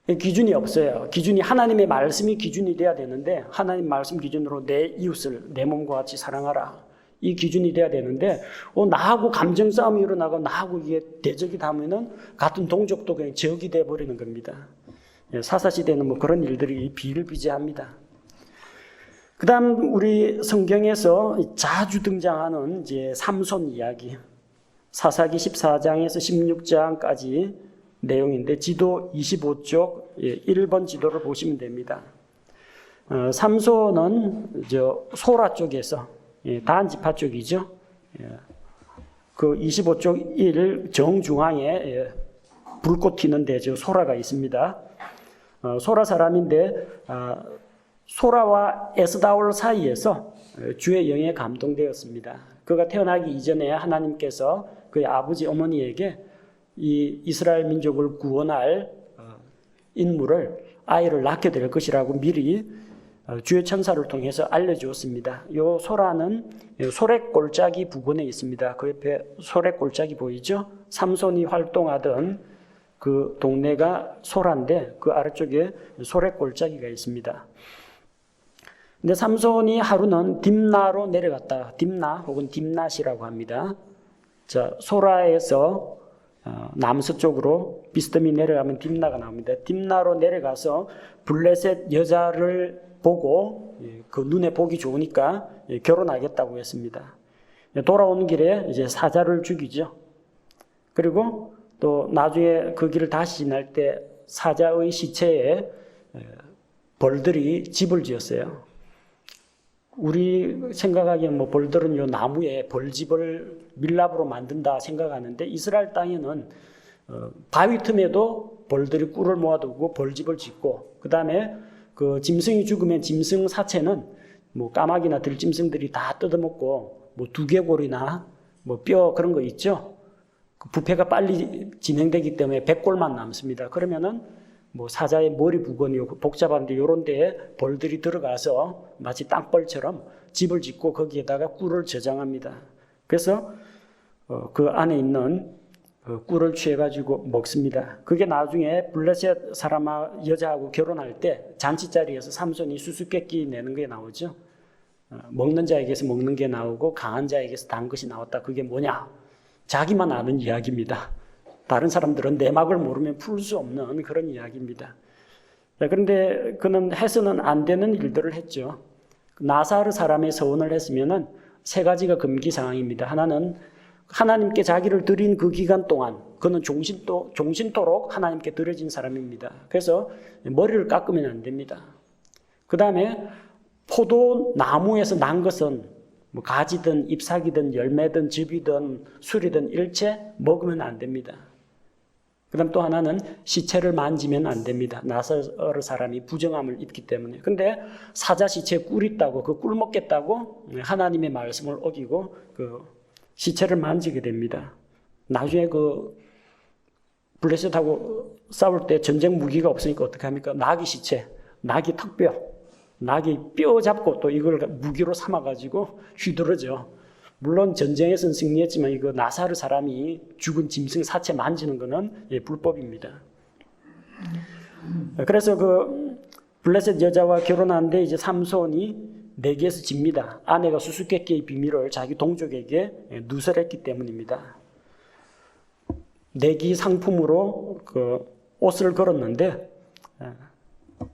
기준이 없어요. 기준이 하나님의 말씀이 기준이 돼야 되는데 하나님 말씀 기준으로 내 이웃을 내 몸과 같이 사랑하라. 이 기준이 돼야 되는데 나하고 감정 싸움이 일어나고 나하고 이게 대적이 되면은 같은 동족도 그냥 적이 돼 버리는 겁니다. 사사시대는 뭐 그런 일들이 비일비재합니다. 그다음 우리 성경에서 자주 등장하는 이제 삼손 이야기, 사사기 14장에서 16장까지 내용인데 지도 25쪽 1번 지도를 보시면 됩니다. 삼손은 소라 쪽에서 단 지파 쪽이죠. 그 25쪽 1 정중앙에 불꽃 튀는 데 소라가 있습니다. 소라 사람인데 소라와 에스다올 사이에서 주의 영에 감동되었습니다. 그가 태어나기 이전에 하나님께서 그의 아버지 어머니에게 이 이스라엘 민족을 구원할 인물을 아이를 낳게 될 것이라고 미리 주의 천사를 통해서 알려주었습니다. 이 소라는 소랫골짜기 부근에 있습니다. 그 옆에 소랫골짜기 보이죠? 삼손이 활동하던 그 동네가 소라인데 그 아래쪽에 소랫골짜기가 있습니다. 근데 삼손이 하루는 딥나로 내려갔다. 딥나 혹은 딥낫이라고 합니다. 자, 소라에서 남서쪽으로 비스듬히 내려가면 딥나가 나옵니다. 딥나로 내려가서 블레셋 여자를 보고 그 눈에 보기 좋으니까 결혼하겠다고 했습니다. 돌아오는 길에 이제 사자를 죽이죠. 그리고 또 나중에 그 길을 다시 지날 때 사자의 시체에 벌들이 집을 지었어요. 우리 생각하기엔 뭐 벌들은 요 나무에 벌집을 밀랍으로 만든다 생각하는데 이스라엘 땅에는 바위 틈에도 벌들이 꿀을 모아두고 벌집을 짓고 그 다음에 그 짐승이 죽으면 짐승 사체는 뭐 까마귀나 들짐승들이 다 뜯어먹고 뭐 두개골이나 뭐 뼈 그런 거 있죠. 그 부패가 빨리 진행되기 때문에 백골만 남습니다. 그러면은 뭐 사자의 머리 부근이 복잡한데 이런 데에 벌들이 들어가서 마치 땅벌처럼 집을 짓고 거기에다가 꿀을 저장합니다. 그래서 그 안에 있는 꿀을 취해가지고 먹습니다. 그게 나중에 블레셋 사람 여자하고 결혼할 때 잔치자리에서 삼손이 수수께끼 내는 게 나오죠. 먹는 자에게서 먹는 게 나오고 강한 자에게서 단 것이 나왔다. 그게 뭐냐? 자기만 아는 이야기입니다. 다른 사람들은 내막을 모르면 풀 수 없는 그런 이야기입니다. 그런데 그는 해서는 안 되는 일들을 했죠. 나사르 사람의 서원을 했으면은 세 가지가 금기사항입니다. 하나는 하나님께 자기를 드린 그 기간 동안 그는 종신토록 하나님께 드려진 사람입니다. 그래서 머리를 깎으면 안 됩니다. 그 다음에 포도나무에서 난 것은 뭐 가지든 잎사귀든 열매든 즙이든 술이든 일체 먹으면 안 됩니다. 그 다음 또 하나는 시체를 만지면 안 됩니다. 나사르 사람이 부정함을 입기 때문에. 근데 사자 시체에 꿀 있다고 그 꿀 먹겠다고 하나님의 말씀을 어기고 그 시체를 만지게 됩니다. 나중에 그 블레셋하고 싸울 때 전쟁 무기가 없으니까 어떻게 합니까? 나귀 시체, 나귀 턱뼈, 나귀 뼈 잡고 또 이걸 무기로 삼아가지고 휘두르죠. 물론 전쟁에서는 승리했지만 이거 나사르 사람이 죽은 짐승 사체 만지는 거는 불법입니다. 그래서 그 블레셋 여자와 결혼하는데 이제 삼손이 내기에서 집니다. 아내가 수수께끼의 비밀을 자기 동족에게 누설했기 때문입니다. 내기 상품으로 그 옷을 걸었는데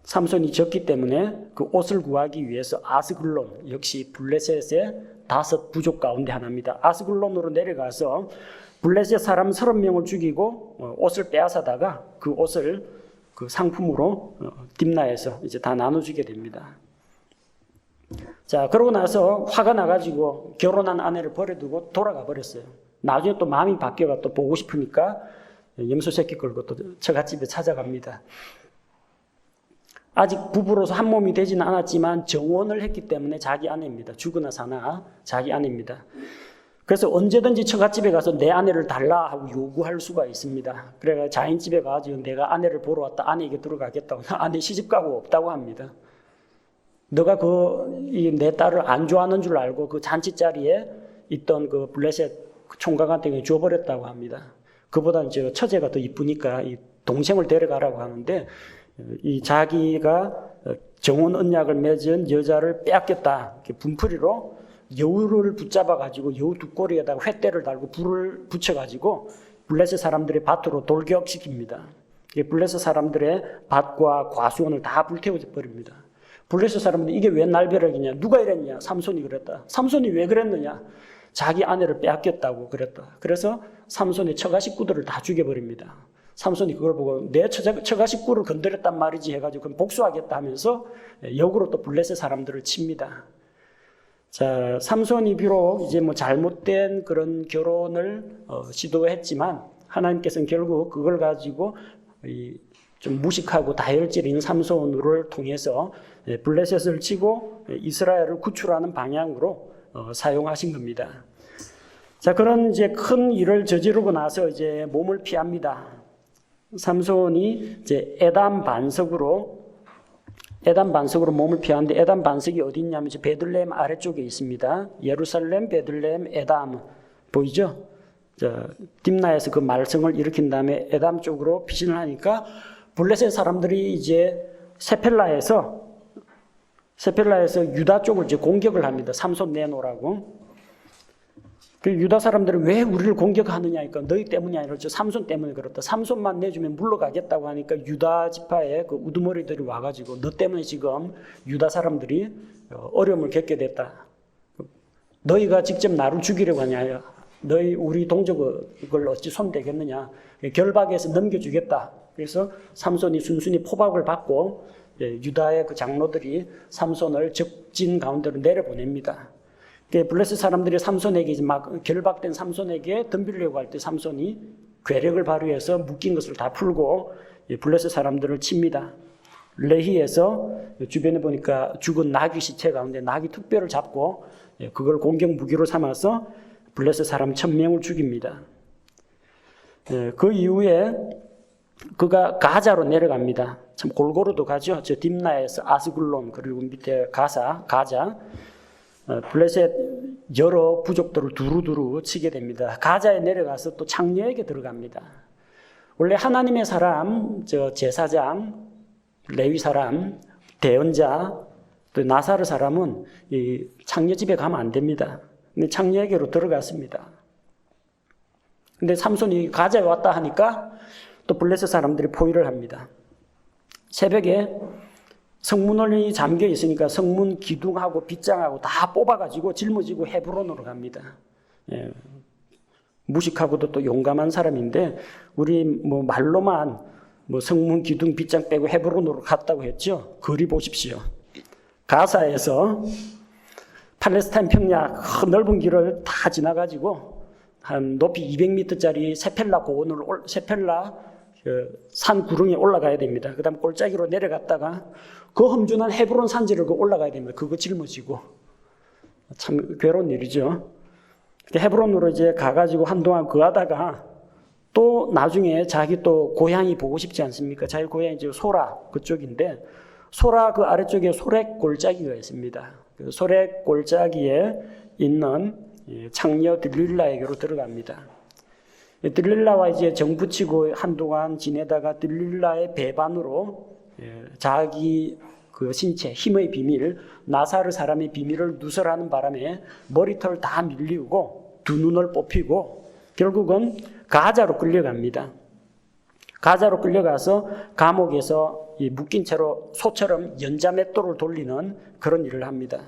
삼손이 졌기 때문에 그 옷을 구하기 위해서 아스글론, 역시 블레셋의 5 부족 가운데 하나입니다. 아스글론으로 내려가서 블레셋 사람 30명을 죽이고 옷을 빼앗아다가 그 옷을 그 상품으로 딥나에서 이제 다 나눠주게 됩니다. 자, 그러고 나서 화가 나가지고 결혼한 아내를 버려두고 돌아가 버렸어요. 나중에 또 마음이 바뀌어가 또 보고 싶으니까 염소 새끼 끌고 또 처갓집에 찾아갑니다. 아직 부부로서 한 몸이 되지는 않았지만 정혼을 했기 때문에 자기 아내입니다. 죽으나 사나 자기 아내입니다. 그래서 언제든지 처갓집에 가서 내 아내를 달라 하고 요구할 수가 있습니다. 그래서 자인집에 가서 내가 아내를 보러 왔다, 아내에게 들어가겠다고. 아내 시집가고 없다고 합니다. 너가 내 딸을 안 좋아하는 줄 알고 그 잔치 자리에 있던 그 블레셋 총각한테 줘버렸다고 합니다. 그보다 이제 처제가 더 이쁘니까 이 동생을 데려가라고 하는데, 이 자기가 정혼 언약을 맺은 여자를 빼앗겼다, 분풀이로 여우를 붙잡아가지고 여우 두 꼬리에다가 횃대를 달고 불을 붙여가지고 블레셋 사람들의 밭으로 돌격시킵니다. 블레셋 사람들의 밭과 과수원을 다 불태워 버립니다. 블레셋 사람들이 이게 왜 날벼락이냐, 누가 이랬냐, 삼손이 그랬다. 삼손이 왜 그랬느냐, 자기 아내를 빼앗겼다고 그랬다. 그래서 삼손의 처가 식구들을 다 죽여버립니다. 삼손이 그걸 보고 내 처가 식구를 건드렸단 말이지 해가지고 그럼 복수하겠다 하면서 역으로 또 블레셋 사람들을 칩니다. 자, 삼손이 비록 이제 뭐 잘못된 그런 결혼을 시도했지만 하나님께서는 결국 그걸 가지고 좀 무식하고 다혈질인 삼손을 통해서 블레셋을 치고 이스라엘을 구출하는 방향으로 사용하신 겁니다. 자, 그런 이제 큰 일을 저지르고 나서 이제 몸을 피합니다. 삼손이 이제 에담 반석으로 몸을 피하는데, 에담 반석이 어디 있냐면 베들레헴 아래쪽에 있습니다. 예루살렘, 베들레헴, 에담 보이죠? 딥나에서 그 말썽을 일으킨 다음에 에담 쪽으로 피신을 하니까 블레셋 사람들이 이제 세펠라에서 유다 쪽을 이제 공격을 합니다. 삼손 내놓으라고. 그 유다 사람들은 왜 우리를 공격하느냐 하니까 너희 때문이 아니라 삼손 때문에 그렇다. 삼손만 내주면 물러가겠다고 하니까 유다 지파의 그 우두머리들이 와가지고 너 때문에 지금 유다 사람들이 어려움을 겪게 됐다. 너희가 직접 나를 죽이려고 하냐. 너희 우리 동족을 어찌 손대겠느냐. 결박해서 넘겨주겠다. 그래서 삼손이 순순히 포박을 받고 유다의 그 장로들이 삼손을 적진 가운데로 내려보냅니다. 블레셋 사람들이 삼손에게 이제 막 결박된 삼손에게 덤비려고 할 때 삼손이 괴력을 발휘해서 묶인 것을 다 풀고 블레셋 사람들을 칩니다. 레히에서 주변에 보니까 죽은 나귀 시체 가운데 나귀 특별을 잡고 그걸 공격 무기로 삼아서 블레셋 사람 1000명을 죽입니다. 그 이후에 그가 가자로 내려갑니다. 참 골고루도 가죠. 저 딥나에서 아스글론, 그리고 밑에 가자. 블레셋 여러 부족들을 두루두루 치게 됩니다. 가자에 내려가서 또 창녀에게 들어갑니다. 원래 하나님의 사람, 제사장, 레위 사람, 대언자, 또 나사르 사람은 이 창녀 집에 가면 안 됩니다. 근데 창녀에게로 들어갔습니다. 근데 삼손이 가자에 왔다 하니까 또 블레셋 사람들이 포위를 합니다. 새벽에 성문이 잠겨 있으니까 성문 기둥하고 빗장하고 다 뽑아가지고 짊어지고 헤브론으로 갑니다. 무식하고도 또 용감한 사람인데, 우리 뭐 말로만 뭐 성문 기둥 빗장 빼고 헤브론으로 갔다고 했죠. 거리 보십시오. 가사에서 팔레스타인 평야 넓은 길을 다 지나가지고 한 높이 200m짜리 세펠라 고원으로 산 구릉에 올라가야 됩니다. 그 다음 골짜기로 내려갔다가 그 험준한 헤브론 산지를 올라가야 됩니다. 그거 짊어지고. 참 괴로운 일이죠. 헤브론으로 이제 가가지고 한동안 거하다가 또 나중에 자기 또 고향이 보고 싶지 않습니까? 자기 고향이 이제 소라 그쪽인데, 소라 그 아래쪽에 소렉 골짜기가 있습니다. 그 소렉 골짜기에 있는 창녀 들릴라에게로 들어갑니다. 들릴라와 이제 정붙이고 한동안 지내다가 들릴라의 배반으로 자기 그 신체, 힘의 비밀, 나사르 사람의 비밀을 누설하는 바람에 머리털 다 밀리우고 두 눈을 뽑히고 결국은 가자로 끌려갑니다. 가자로 끌려가서 감옥에서 묶인 채로 소처럼 연자맷돌을 돌리는 그런 일을 합니다.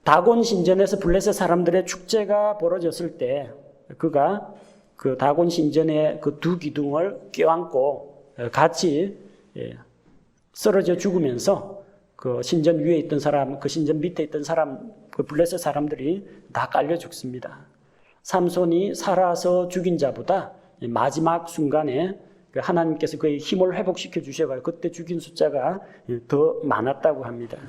다곤 신전에서 블레셋 사람들의 축제가 벌어졌을 때 그가 그 다곤 신전의 그 두 기둥을 껴안고 같이 쓰러져 죽으면서 그 신전 위에 있던 사람, 그 신전 밑에 있던 사람, 그 블레셋 사람들이 다 깔려 죽습니다. 삼손이 살아서 죽인 자보다 마지막 순간에 하나님께서 그의 힘을 회복시켜 주셔서 그때 죽인 숫자가 더 많았다고 합니다.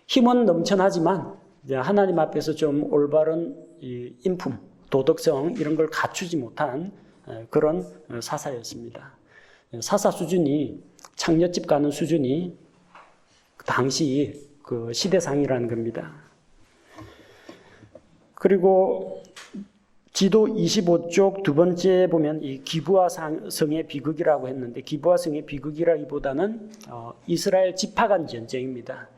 힘은 넘쳐나지만 하나님 앞에서 좀 올바른 인품, 도덕성 이런 걸 갖추지 못한 그런 사사였습니다. 사사 수준이 창녀집 가는 수준이 당시 그 시대상이라는 겁니다. 그리고 지도 25쪽 두 번째 보면 이 기브아 성의 비극이라고 했는데 기브아 성의 비극이라기보다는 이스라엘 지파 간 전쟁입니다.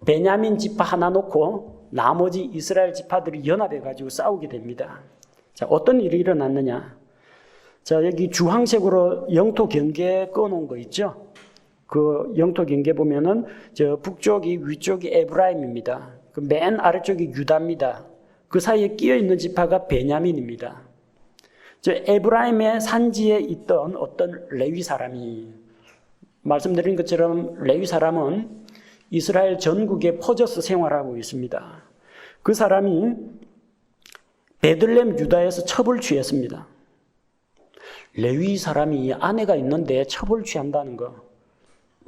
베냐민 지파 하나 놓고 나머지 이스라엘 지파들이 연합해 가지고 싸우게 됩니다. 자, 어떤 일이 일어났느냐? 자, 여기 주황색으로 영토 경계 꺼놓은 거 있죠? 그 영토 경계 보면은 저 북쪽이 위쪽이 에브라임입니다. 그 맨 아래쪽이 유다입니다. 그 사이에 끼어 있는 지파가 베냐민입니다. 저 에브라임의 산지에 있던 어떤 레위 사람이 말씀드린 것처럼 레위 사람은 이스라엘 전국에 퍼져서 생활하고 있습니다. 그 사람이 베들레헴 유다에서 첩을 취했습니다. 레위 사람이 아내가 있는데 첩을 취한다는 거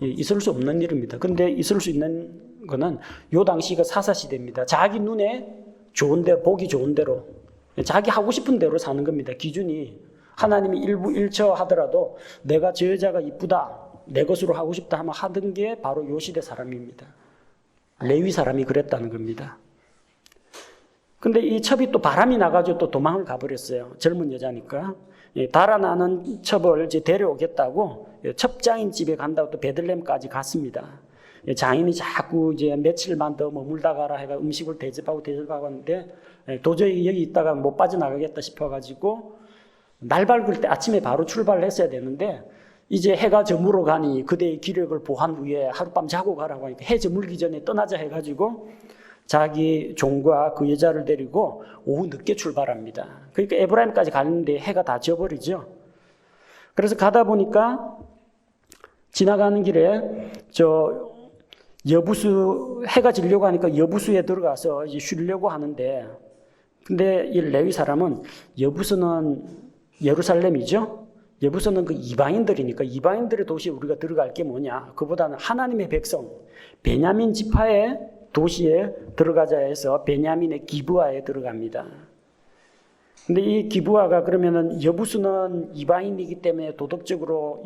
있을 수 없는 일입니다. 그런데 있을 수 있는 거는 요 당시가 사사시대입니다. 자기 눈에 좋은 대로, 보기 좋은 대로 자기 하고 싶은 대로 사는 겁니다. 기준이 하나님이 일부 일처 하더라도 내가 저 여자가 이쁘다, 내 것으로 하고 싶다 하면 하던 게 바로 요 시대 사람입니다. 레위 사람이 그랬다는 겁니다. 근데 이 첩이 또 바람이 나가지고 또 도망을 가버렸어요. 젊은 여자니까. 달아나는 첩을 이제 데려오겠다고 첩장인 집에 간다고 또 베들레헴까지 갔습니다. 장인이 자꾸 이제 며칠만 더 머물다 가라 해가 음식을 대접하고 하는데 도저히 여기 있다가 못 빠져나가겠다 싶어가지고 날 밝을 때 아침에 바로 출발을 했어야 되는데 이제 해가 저물어 가니 그대의 기력을 보한 후에 하룻밤 자고 가라고 하니까 해 저물기 전에 떠나자 해가지고 자기 종과 그 여자를 데리고 오후 늦게 출발합니다. 그러니까 에브라임까지 가는데 해가 다 져버리죠. 그래서 가다 보니까 지나가는 길에 저 여부수 해가 지려고 하니까 여부수에 들어가서 이제 쉬려고 하는데 근데 이 레위 사람은 여부수는 예루살렘이죠. 여부수는 그 이방인들이니까 이방인들의 도시에 우리가 들어갈 게 뭐냐? 그보다는 하나님의 백성 베냐민 지파의 도시에 들어가자 해서 베냐민의 기브아에 들어갑니다. 근데 이 기브아가 그러면은 여부수는 이방인이기 때문에 도덕적으로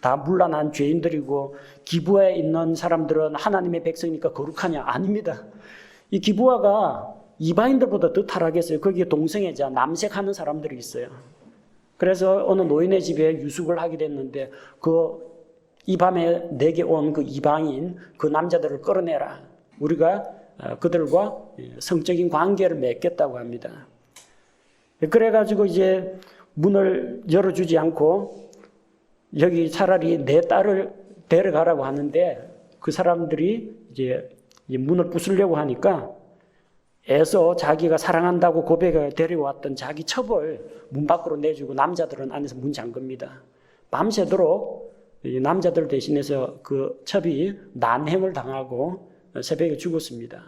다 문란한 죄인들이고 기브아에 있는 사람들은 하나님의 백성이니까 거룩하냐? 아닙니다. 이 기브아가 이방인들보다 더 타락했어요. 거기에 동성애자, 남색하는 사람들이 있어요. 그래서 어느 노인의 집에 유숙을 하게 됐는데 이 밤에 내게 온 그 이방인 그 남자들을 끌어내라. 우리가 그들과 성적인 관계를 맺겠다고 합니다. 그래가지고 이제 문을 열어주지 않고 여기 차라리 내 딸을 데려가라고 하는데 그 사람들이 이제 문을 부수려고 하니까 애써 자기가 사랑한다고 고백해 데려왔던 자기 첩을 문 밖으로 내주고 남자들은 안에서 문 잠깁니다. 밤새도록 남자들 대신해서 그 첩이 난행을 당하고 새벽에 죽었습니다.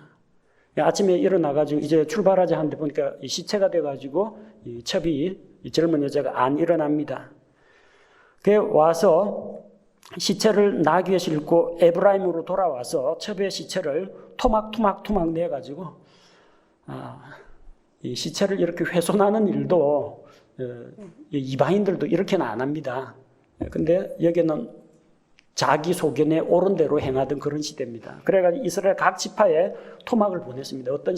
아침에 일어나가지고 이제 출발하자 하는데 보니까 시체가 돼가지고 이 첩이 이 젊은 여자가 안 일어납니다. 그래 와서 시체를 나귀에 싣고 에브라임으로 돌아와서 첩의 시체를 토막토막 내가지고 이 시체를 이렇게 훼손하는 일도 이방인들도 이렇게는 안 합니다. 근데 여기는 자기 소견에 옳은 대로 행하던 그런 시대입니다. 그래가지고 이스라엘 각 지파에 토막을 보냈습니다. 어떤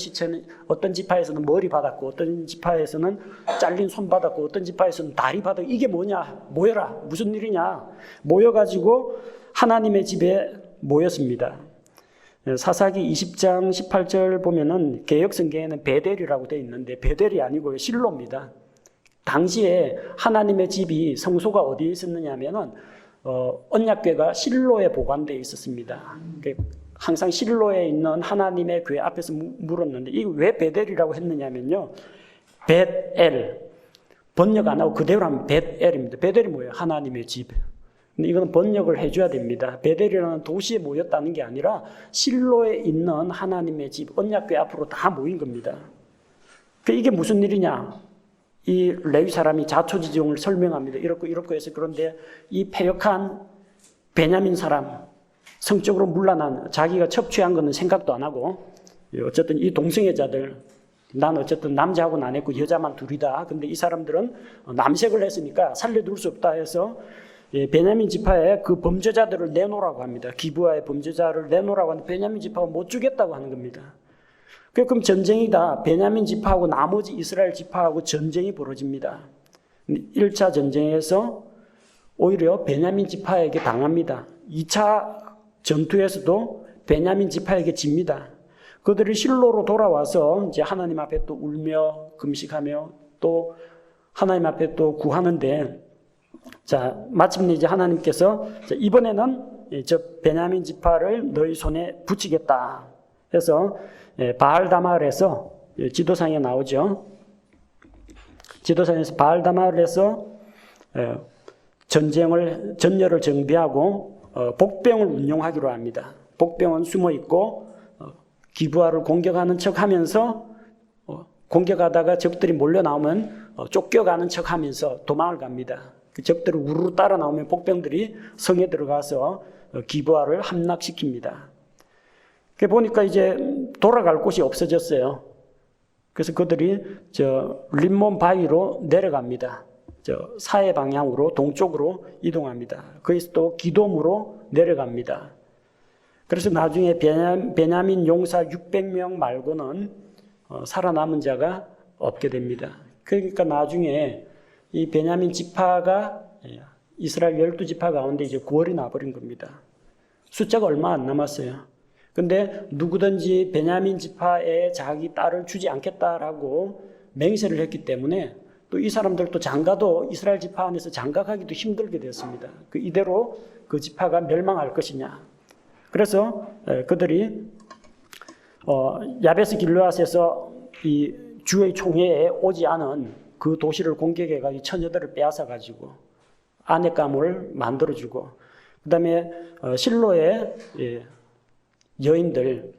지파에서는 머리 받았고, 어떤 지파에서는 잘린 손 받았고, 어떤 지파에서는 다리 받았고, 이게 뭐냐? 모여라. 무슨 일이냐? 모여가지고 하나님의 집에 모였습니다. 사사기 20장 18절 보면은 개역성경에는 베델이라고 되어 있는데 베델이 아니고요, 실로입니다. 당시에 하나님의 집이 성소가 어디에 있었느냐 하면은 언약궤가 실로에 보관되어 있었습니다. 항상 실로에 있는 하나님의 궤 앞에서 물었는데 이거 왜 베델이라고 했느냐면요, 벳엘 번역 안 하고 그대로 하면 벳엘입니다. 베델이 뭐예요? 하나님의 집. 근데 이거는 번역을 해줘야 됩니다. 베델이라는 도시에 모였다는 게 아니라 실로에 있는 하나님의 집, 언약궤 앞으로 다 모인 겁니다. 이게 무슨 일이냐? 이 레위 사람이 자초지종을 설명합니다. 이렇고 해서 그런데 이 패역한 베냐민 사람, 성적으로 문란한, 자기가 첩취한 거는 생각도 안 하고, 어쨌든 이 동성애자들, 난 어쨌든 남자하고는 안 했고 여자만 둘이다. 근데 이 사람들은 남색을 했으니까 살려둘 수 없다 해서 베냐민 지파에 그 범죄자들을 내놓으라고 합니다. 기브아의 범죄자를 내놓으라고 하는데 베냐민 지파가 못 주겠다고 하는 겁니다. 그럼 전쟁이다. 베냐민 지파하고 나머지 이스라엘 지파하고 전쟁이 벌어집니다. 1차 전쟁에서 오히려 베냐민 지파에게 당합니다. 2차 전투에서도 베냐민 지파에게 집니다. 그들이 실로로 돌아와서 이제 하나님 앞에 또 울며 금식하며 또 하나님 앞에 또 구하는데, 자, 마침내 이제 하나님께서 이번에는 저 베냐민 지파를 너희 손에 붙이겠다 해서 바알다마을에서, 지도상에 나오죠. 지도상에서 바알다마을에서 전열을 정비하고 복병을 운용하기로 합니다. 복병은 숨어 있고 기브아를 공격하는 척하면서 공격하다가 적들이 몰려 나오면 쫓겨가는 척하면서 도망을 갑니다. 그 적들을 우르르 따라 나오면 복병들이 성에 들어가서 기브아를 함락시킵니다. 그 보니까 이제 돌아갈 곳이 없어졌어요. 그래서 그들이 저 림몬 바위로 내려갑니다. 저 사해 방향으로 동쪽으로 이동합니다. 거기서 또 기돔으로 내려갑니다. 그래서 나중에 베냐민 용사 600명 말고는 살아남은 자가 없게 됩니다. 그러니까 나중에 이 베냐민 지파가 이스라엘 12지파 가운데 이제 9월이 나버린 겁니다. 숫자가 얼마 안 남았어요. 근데 누구든지 베냐민 지파에 자기 딸을 주지 않겠다라고 맹세를 했기 때문에 또 이 사람들도 장가도 이스라엘 지파 안에서 장가가기도 힘들게 되었습니다. 이대로 그 지파가 멸망할 것이냐. 그래서 그들이 야베스 길르앗에서 이 주의 총회에 오지 않은 그 도시를 공격해가지고 처녀들을 빼앗아가지고 아내감을 만들어주고, 그 다음에 실로의 여인들,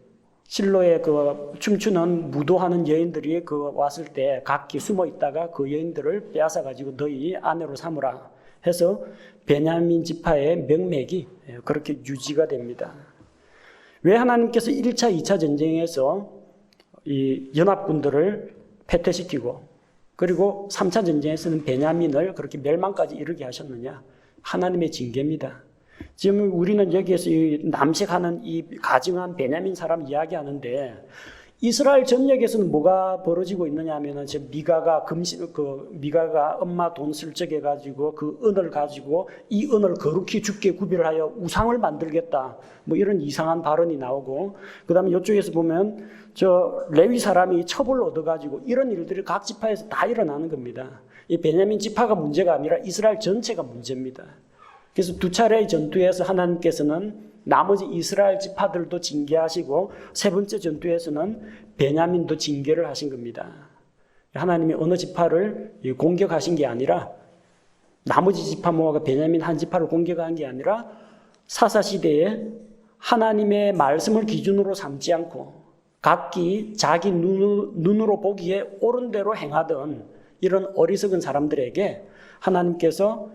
실로에 그 춤추는 무도하는 여인들이 그 왔을 때 각기 숨어 있다가 그 여인들을 빼앗아 가지고 너희 아내로 삼으라 해서 베냐민 지파의 명맥이 그렇게 유지가 됩니다. 왜 하나님께서 1차, 2차 전쟁에서 이 연합군들을 패퇴시키고 그리고 3차 전쟁에서는 베냐민을 그렇게 멸망까지 이르게 하셨느냐? 하나님의 징계입니다. 지금 우리는 여기에서 이 남색하는 이 가증한 베냐민 사람 이야기하는데 이스라엘 전역에서는 뭐가 벌어지고 있느냐 하면은 미가가 미가가 엄마 돈 슬쩍해 가지고 그 은을 가지고 이 은을 거룩히 주께 구별하여 우상을 만들겠다. 뭐 이런 이상한 발언이 나오고, 그다음에 이쪽에서 보면 저 레위 사람이 첩을 얻어 가지고 이런 일들이 각 지파에서 다 일어나는 겁니다. 이 베냐민 지파가 문제가 아니라 이스라엘 전체가 문제입니다. 그래서 두 차례의 전투에서 하나님께서는 나머지 이스라엘 지파들도 징계하시고 세 번째 전투에서는 베냐민도 징계를 하신 겁니다. 하나님이 어느 지파를 공격하신 게 아니라 나머지 지파 모아가 베냐민 한 지파를 공격한 게 아니라 사사시대에 하나님의 말씀을 기준으로 삼지 않고 각기 자기 눈으로 보기에 옳은 대로 행하던 이런 어리석은 사람들에게 하나님께서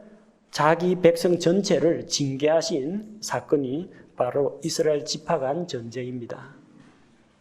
자기 백성 전체를 징계하신 사건이 바로 이스라엘 지파 간 전쟁입니다.